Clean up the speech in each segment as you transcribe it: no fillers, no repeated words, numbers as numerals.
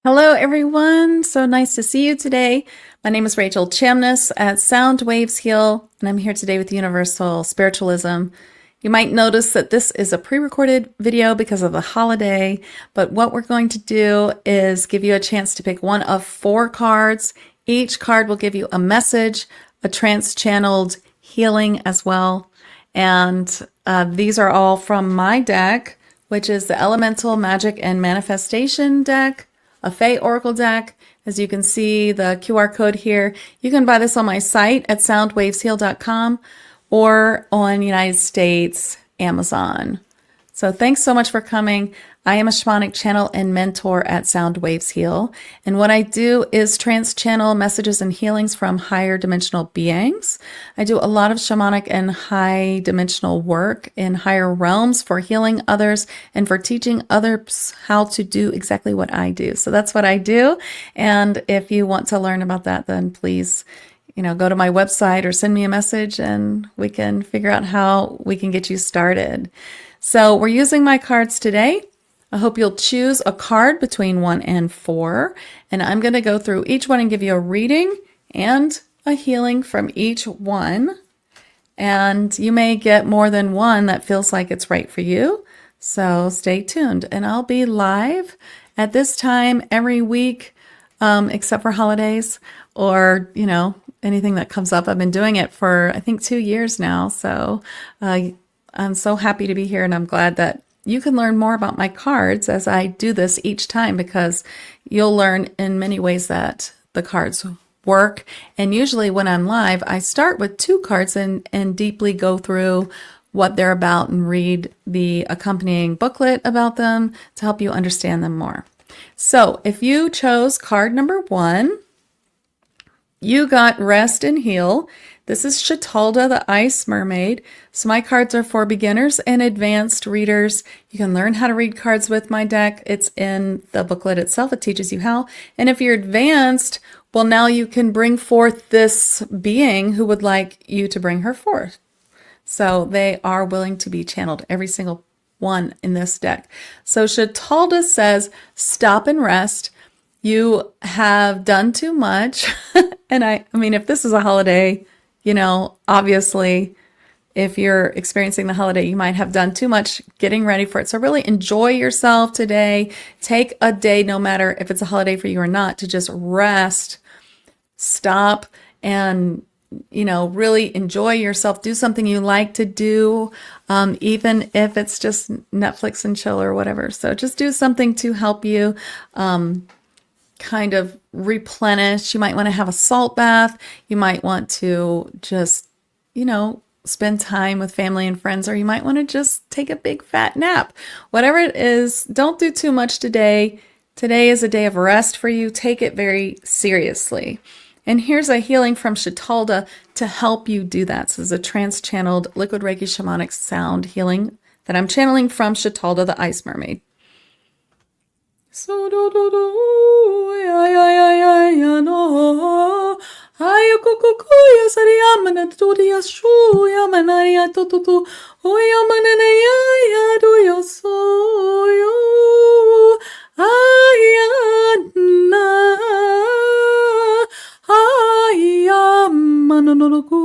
Hello, everyone. So nice to see you today. My name is Rachel Chamness at Sound Waves Heal, and I'm here today with Universal Spiritualism. You might notice that this is a pre-recorded video because of the holiday, but what we're going to do is give you a chance to pick one of 4 cards. Each card will give you a message, a trance-channeled healing as well. And these are all from my deck, which is the Elemental Magic and Manifestation deck, a Fae Oracle deck. As you can see, the QR code here. You can buy this on my site at soundwavesheal.com or on United States Amazon. So thanks so much for coming. I am a shamanic channel and mentor at Sound Waves Heal. And what I do is trans-channel messages and healings from higher dimensional beings. I do a lot of shamanic and high dimensional work in higher realms for healing others and for teaching others how to do exactly what I do. So that's what I do. And if you want to learn about that, then please, go to my website or send me a message and we can figure out how we can get you started. So we're using my cards today. I hope you'll choose a card between 1 and 4, and I'm going to go through each one and give you a reading and a healing from each one. And you may get more than one that feels like it's right for you. So stay tuned, and I'll be live at this time every week, except for holidays or, anything that comes up. I've been doing it for, I think, 2 years now. So I'm so happy to be here, and I'm glad that you can learn more about my cards as I do this each time, because you'll learn in many ways that the cards work. And usually when I'm live, I start with 2 cards and deeply go through what they're about and read the accompanying booklet about them to help you understand them more. So if you chose card number 1, you got Rest and Heal. This is Shatalda, the Ice Mermaid. So my cards are for beginners and advanced readers. You can learn how to read cards with my deck. It's in the booklet itself. It teaches you how. And if you're advanced, well, now you can bring forth this being who would like you to bring her forth. So they are willing to be channeled, every single one in this deck. So Shatalda says, stop and rest. You have done too much. And I mean, if this is a holiday, obviously, if you're experiencing the holiday, you might have done too much getting ready for it. So really enjoy yourself today. Take a day, no matter if it's a holiday for you or not, to just rest, stop, and, really enjoy yourself. Do something you like to do, even if it's just Netflix and chill or whatever. So just do something to help you kind of replenish. You might want to have a salt bath. You might want to just, spend time with family and friends, or you might want to just take a big fat nap. Whatever it is, don't do too much today. Today is a day of rest for you. Take it very seriously. And here's a healing from Shatalda to help you do that. So this is a trans-channeled liquid Reiki shamanic sound healing that I'm channeling from Shatalda, the Ice Mermaid. So do do do ya no ay kuku ya sariyamana tu dia shu ya manaya tu tu tu o ya manana ya do yo so yo ayana ayamanonoku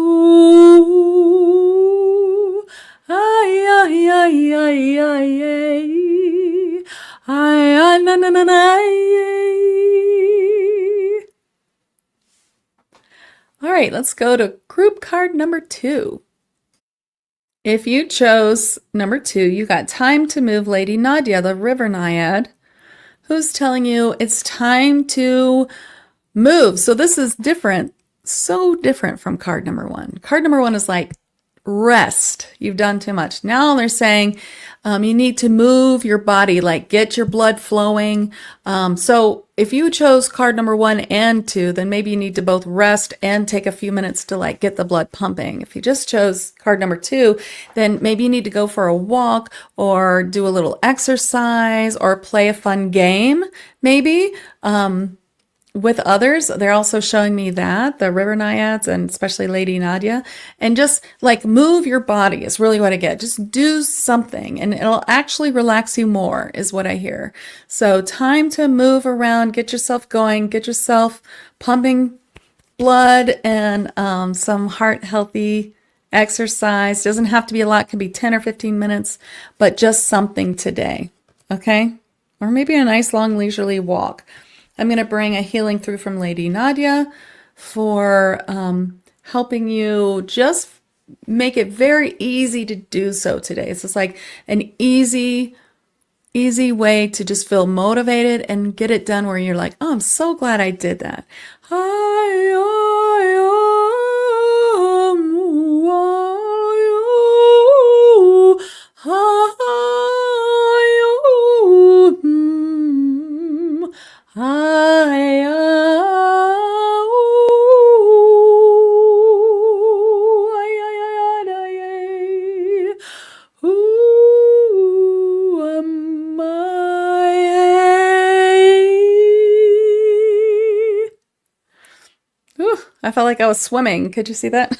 ay ay ay ay ay. All right, let's go to group card number 2. If you chose number 2, you got Time to Move Lady Nadia, the River Naiad, who's telling you it's time to move. So this is different, so different from card number 1. Card number 1 is like, rest. You've done too much. Now they're saying you need to move your body, like get your blood flowing. So if you chose card number 1 and 2, then maybe you need to both rest and take a few minutes to get the blood pumping. If you just chose card number 2, then maybe you need to go for a walk or do a little exercise or play a fun game, maybe. with others, they're also showing me that the river naiads and especially Lady Nadia, and just like move your body is really what I get. Just do something and it'll actually relax you more is what I hear. So time to move around, get yourself going, get yourself pumping blood and some heart healthy exercise. Doesn't have to be a lot, can be 10 or 15 minutes, but just something today. Okay. Or maybe a nice long leisurely walk. I'm going to bring a healing through from Lady Nadia for helping you just make it very easy to do so today. It's just like an easy way to just feel motivated and get it done where you're like, oh, I'm so glad I did that. I felt like I was swimming. Could you see that?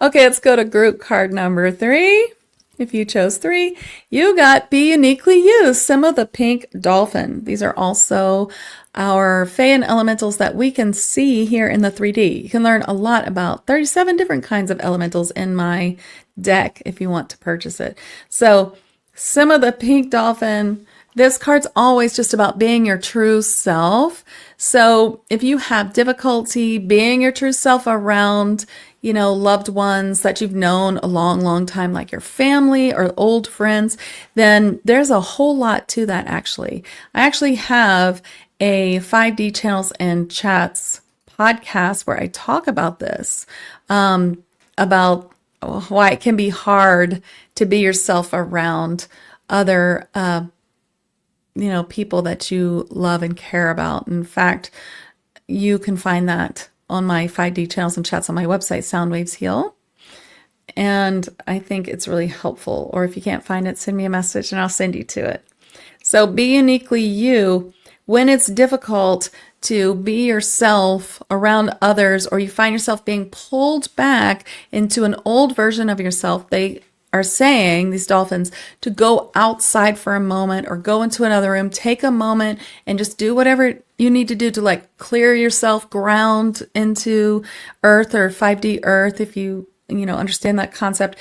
Okay, let's go to group card number 3. If you chose 3, you got Be Uniquely You, Simba the Pink Dolphin. These are also our Fae and elementals that we can see here in the 3D. You can learn a lot about 37 different kinds of elementals in my deck if you want to purchase it. So Simba the Pink Dolphin, this card's always just about being your true self. So if you have difficulty being your true self around, loved ones that you've known a long, long time, like your family or old friends, then there's a whole lot to that actually. I actually have a 5D Channels and Chats podcast where I talk about this, about why it can be hard to be yourself around other people that you love and care about. In fact, you can find that on my 5D Channels and Chats on my website, Sound Waves Heal. And I think it's really helpful. Or if you can't find it, send me a message and I'll send you to it. So be uniquely you. When it's difficult to be yourself around others, or you find yourself being pulled back into an old version of yourself, they are saying, these dolphins, to go outside for a moment or go into another room, take a moment and just do whatever you need to do to like clear yourself, ground into earth or 5D earth. If you understand that concept,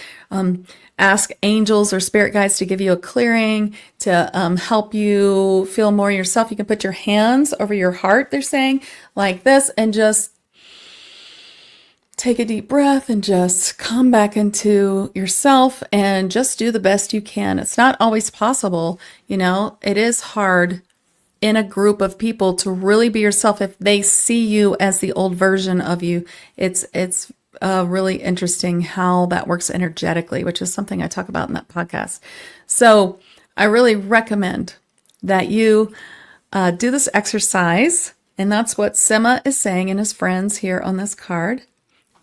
ask angels or spirit guides to give you a clearing to help you feel more yourself. You can put your hands over your heart, they're saying, like this, and just take a deep breath and just come back into yourself and just do the best you can. It's not always possible. It is hard in a group of people to really be yourself if they see you as the old version of you. It's really interesting how that works energetically, which is something I talk about in that podcast. So I really recommend that you do this exercise. And that's what Sima is saying and his friends here on this card.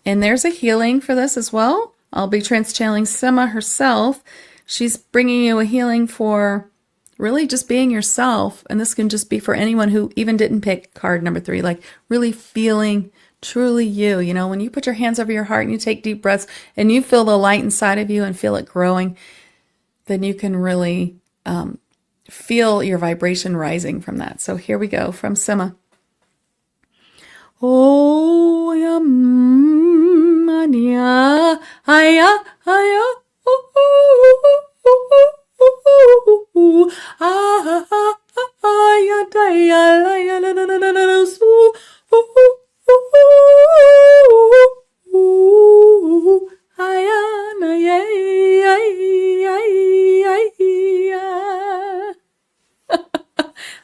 And there's a healing for this as well. I'll be trans-channeling Sima herself. She's bringing you a healing for really just being yourself. And this can just be for anyone who even didn't pick card number 3, like really feeling truly you. When you put your hands over your heart and you take deep breaths and you feel the light inside of you and feel it growing, then you can really feel your vibration rising from that. So here we go from Sima. Oh, ya mania, aya, aya,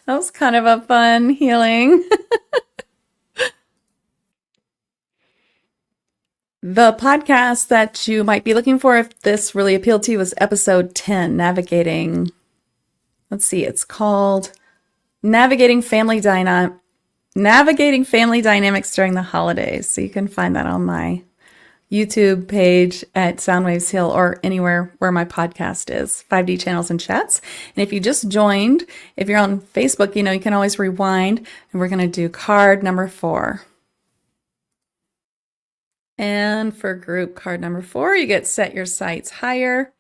that was kind of a fun healing. The podcast that you might be looking for, if this really appealed to you, was episode 10, Navigating. Let's see, it's called Navigating Family Dynamics During the Holidays. So you can find that on my YouTube page at Soundwaves Heal or anywhere where my podcast is, 5D channels and chats. And if you just joined, if you're on Facebook, you can always rewind, and we're going to do card number 4. And for group card number 4, you get set your sights higher.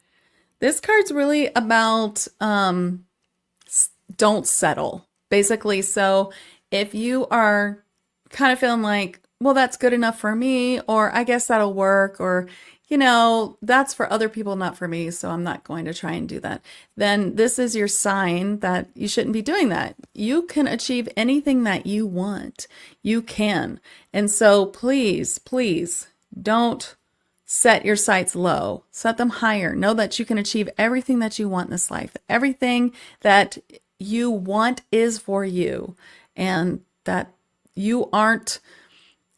This card's really about don't settle, basically. So if you are kind of feeling like, well, that's good enough for me, or I guess that'll work, or, that's for other people, not for me, so I'm not going to try and do that, then this is your sign that you shouldn't be doing that. You can achieve anything that you want. You can. And so please, please don't set your sights low. Set them higher. Know that you can achieve everything that you want in this life. Everything that you want is for you, and that you aren't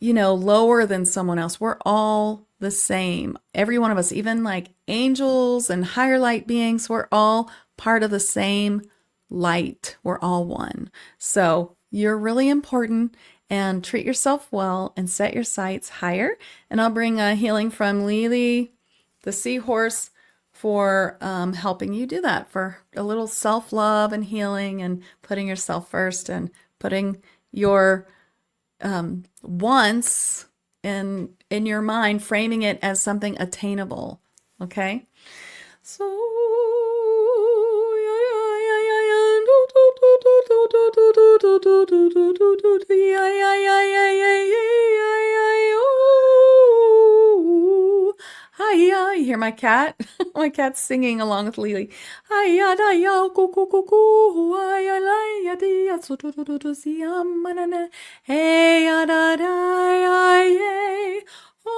lower than someone else. We're all the same. Every one of us, even like angels and higher light beings, we're all part of the same light. We're all one. So you're really important, and treat yourself well and set your sights higher. And I'll bring a healing from Lily, the seahorse, for helping you do that, for a little self-love and healing and putting yourself first and putting your wants in your mind, framing it as something attainable. Okay, so hiya, you hear my cat? My cat's singing along with Lily. Hiya da ya ku ku ku ku hiya la ya di ya so do do do do si manana hey ya da da ya ye oh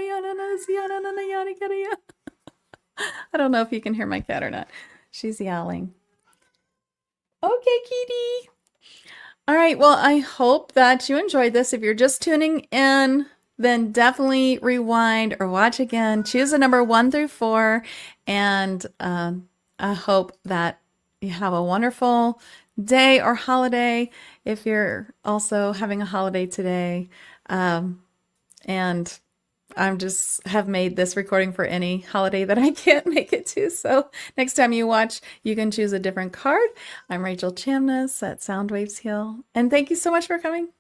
ya na na si ya na na ya ya ya. I don't know if you can hear my cat or not. She's yowling. Okay, kitty. All right, well, I hope that you enjoyed this. If you're just tuning in, then definitely rewind or watch again. Choose a number 1 through 4, and I hope that you have a wonderful day or holiday if you're also having a holiday today. And I'm just have made this recording for any holiday that I can't make it to. So next time you watch, you can choose a different card. I'm Rachel Chamness at Soundwaves Heal. And thank you so much for coming.